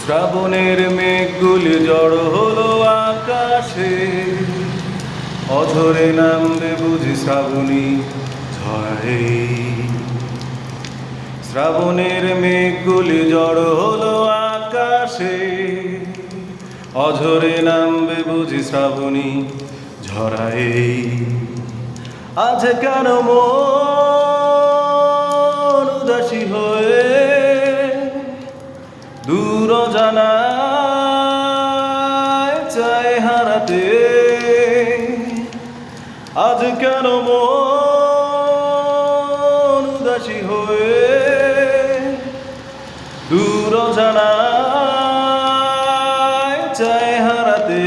শ্রাবণের মেঘগুলি জড়ো হলো আকাশে, অঝরে নামবে বুঝি শ্রাবণী ঝড়ে। শ্রাবণের মেঘগুলি জড়ো হলো আকাশে, অঝরে নামবে বুঝি শ্রাবণী ঝরায়। আজ কেন মন উদাসী হয়ে দূর জানায় চায় হারাতে? আজ কেন মন উদাসী হয়ে দূর জানায় চায় হারাতে?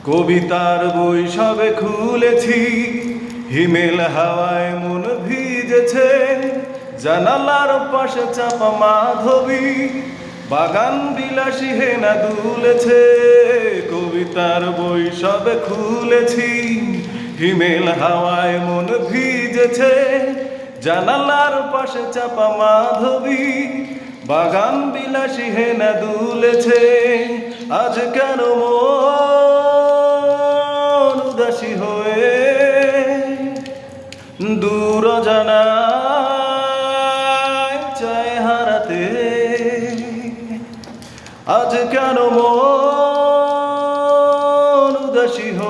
কবিতার বই সবে খুলেছি, হিমেল হাওয়ায় মন ভিজেছে। জানালার পাশে চাপা মাধবী, বাগান বিলাসী হেনা দুলেছে। কবিতার বই সবে খুলেছি, হিমেল হাওয়ায় মন ভিজেছে। জানালার পাশে চাপা মাধবী, বাগান বিলাসী হেনা দুলেছে। আজ কেন মন উদাসী হয়ে দূর জানায় চায় হারাতে? আজ কেন মন উদাসী হয়ে